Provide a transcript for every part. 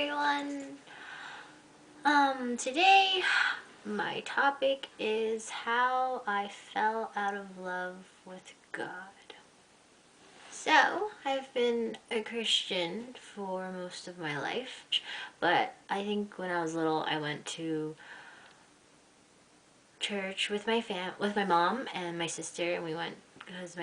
everyone. Today my topic is how I fell out of love with God. So, I've been a Christian for most of my life, but I think when I was little I went to church with with my mom and my sister, and we went because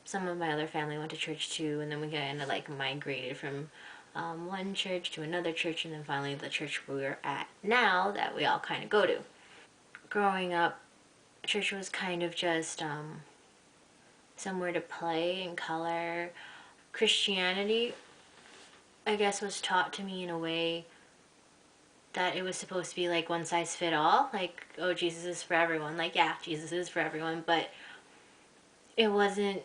some of my other family went to church too, and then we kind of like migrated from one church to another church, and then finally the church we're at now that we all kind of go to. Growing up, church was kind of just somewhere to play and color. Christianity, I guess, was taught to me in a way that it was supposed to be like one size fit all. Like, oh, Jesus is for everyone. Like, yeah, Jesus is for everyone, but it wasn't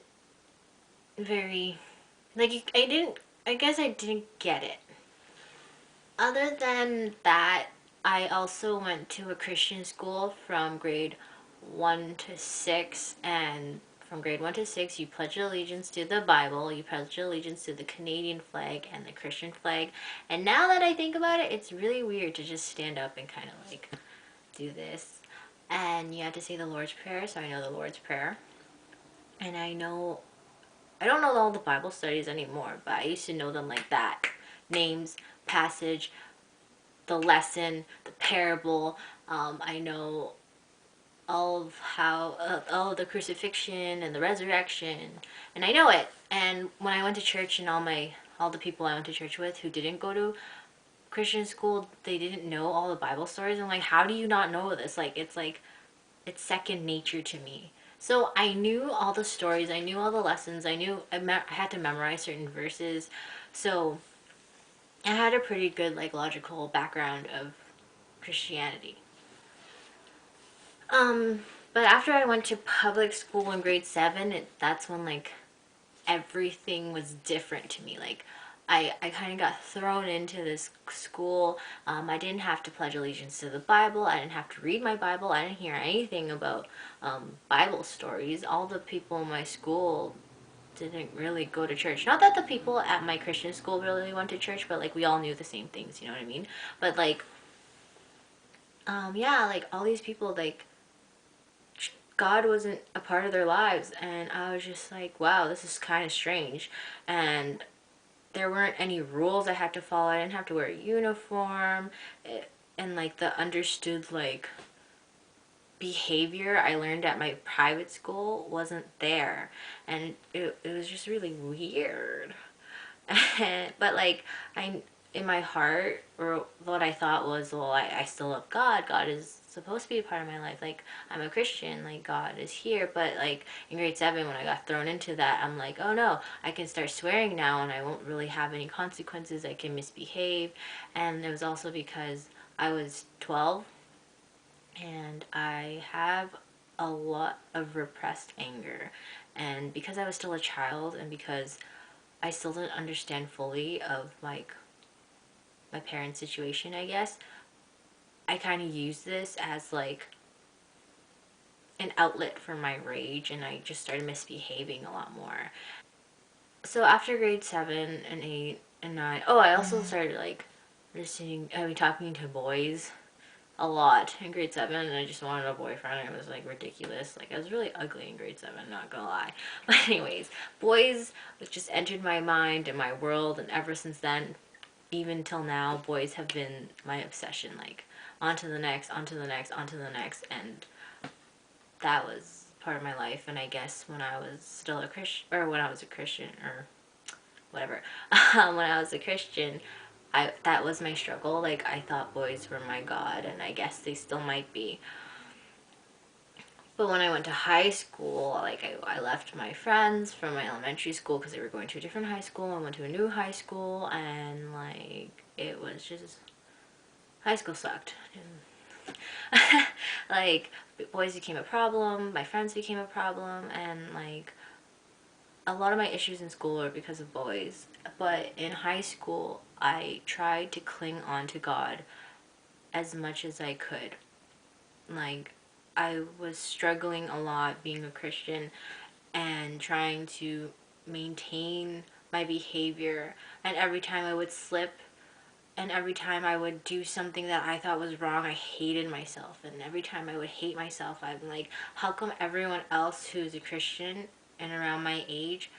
very like I guess I didn't get it. Other than that, I also went to a Christian school from grade 1 to 6, and from grade 1 to 6 you pledge allegiance to the Bible, you pledge allegiance to the Canadian flag and the Christian flag. And now that I think about it, it's really weird to just stand up and kind of like do this. And you have to say the Lord's Prayer, so I know the Lord's Prayer. And I don't know all the Bible studies anymore, but I used to know them like that. Names, passage, the lesson, the parable. I know all of the crucifixion and the resurrection, and I know it. And when I went to church, and all the people I went to church with who didn't go to Christian school, they didn't know all the Bible stories. I'm like, how do you not know this? It's second nature to me. So I knew all the stories, I knew all the lessons, I had to memorize certain verses. So I had a pretty good like logical background of Christianity. Um, but after I went to public school in grade 7, that's when like everything was different to me. Like I kind of got thrown into this school. I didn't have to pledge allegiance to the Bible. I didn't have to read my Bible. I didn't hear anything about Bible stories. All the people in my school didn't really go to church. Not that the people at my Christian school really went to church, but like we all knew the same things, you know what I mean? But like, yeah, like all these people, like God wasn't a part of their lives, and I was just like, wow, this is kind of strange. And there weren't any rules I had to follow. I didn't have to wear a uniform. And like the understood like behavior I learned at my private school wasn't there, and it was just really weird. But like I in my heart, or what I thought was, well, I still love God. God is supposed to be a part of my life. Like, I'm a Christian, like God is here. But like in grade 7, when I got thrown into that, I'm like, oh no, I can start swearing now and I won't really have any consequences. I can misbehave. And it was also because I was 12, and I have a lot of repressed anger. And because I was still a child, and because I still didn't understand fully of like my parents' situation, I guess, I kind of used this as like an outlet for my rage, and I just started misbehaving a lot more. So after grade 7 and 8 and 9, oh, I also started like talking to boys a lot in grade 7, and I just wanted a boyfriend. It was like ridiculous. Like, I was really ugly in grade 7, not gonna lie. But anyways, boys just entered my mind and my world, and ever since then, even till now, boys have been my obsession. Like, on to the next, on to the next, on to the next. And that was part of my life. And I guess when I was still a Christian, or when I was a Christian, or whatever, when I was a Christian, that was my struggle. Like, I thought boys were my god, and I guess they still might be. But when I went to high school, like I left my friends from my elementary school because they were going to a different high school. I went to a new high school, and like it was just, high school sucked. Like, boys became a problem, my friends became a problem, and like a lot of my issues in school are because of boys. But in high school, I tried to cling on to God as much as I could. Like, I was struggling a lot being a Christian and trying to maintain my behavior, and every time I would slip, and every time I would do something that I thought was wrong, I hated myself. And every time I would hate myself, I'm like, how come everyone else who's a Christian and around my age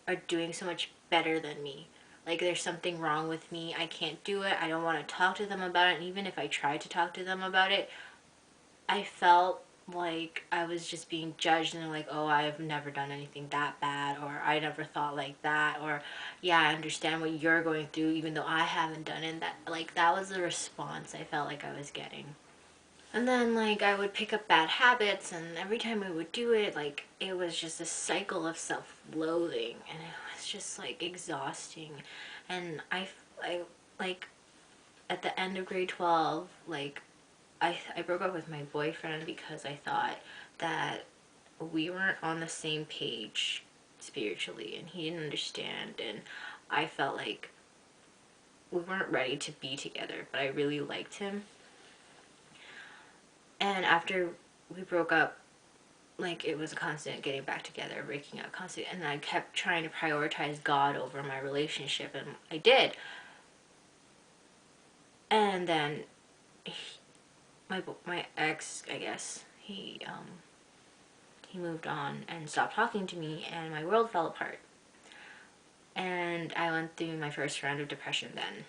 are doing so much better than me? Like, there's something wrong with me. I can't do it. I don't want to talk to them about it. And even if I tried to talk to them about it, I felt like I was just being judged, and they're like, oh, I've never done anything that bad, or I never thought like that, or yeah, I understand what you're going through even though I haven't done it. That, like, that was the response I felt like I was getting. And then, like, I would pick up bad habits, and every time I would do it, like, it was just a cycle of self-loathing, and it was just, like, exhausting. And I like, at the end of grade 12, like, I broke up with my boyfriend because I thought that we weren't on the same page spiritually, and he didn't understand, and I felt like we weren't ready to be together, but I really liked him. And after we broke up, like, it was a constant getting back together, breaking up, constant, and I kept trying to prioritize God over my relationship, and I did. And then he, my ex, I guess, he moved on and stopped talking to me, and my world fell apart. And I went through my first round of depression then.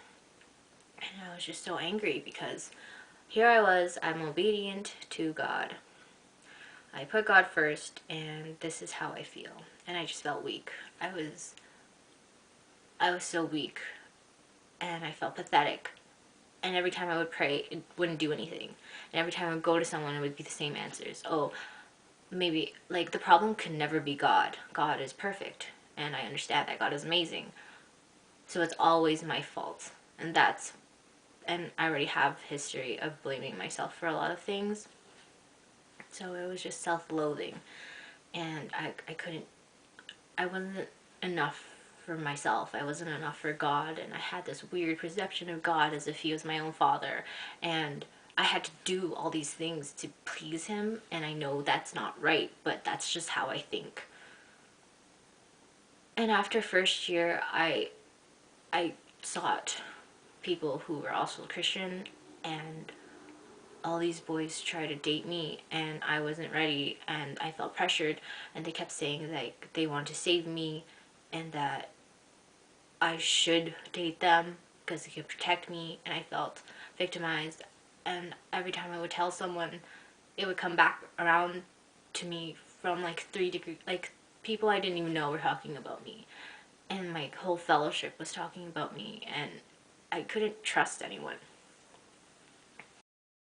And I was just so angry because here I was, I'm obedient to God. I put God first, and this is how I feel. And I just felt weak. I was so weak, and I felt pathetic. And every time I would pray, it wouldn't do anything. And every time I would go to someone, it would be the same answers. Oh, maybe, like, the problem could never be God. God is perfect, and I understand that God is amazing. So it's always my fault. And I already have history of blaming myself for a lot of things. So it was just self-loathing, and I wasn't enough for myself. I wasn't enough for God, and I had this weird perception of God as if he was my own father, and I had to do all these things to please him, and I know that's not right, but that's just how I think. And after first year, I sought people who were also Christian, and all these boys tried to date me, and I wasn't ready, and I felt pressured, and they kept saying like they wanted to save me and that I should date them because they could protect me, and I felt victimized. And every time I would tell someone, it would come back around to me from like 3 degrees, like people I didn't even know were talking about me, and my whole fellowship was talking about me, and I couldn't trust anyone.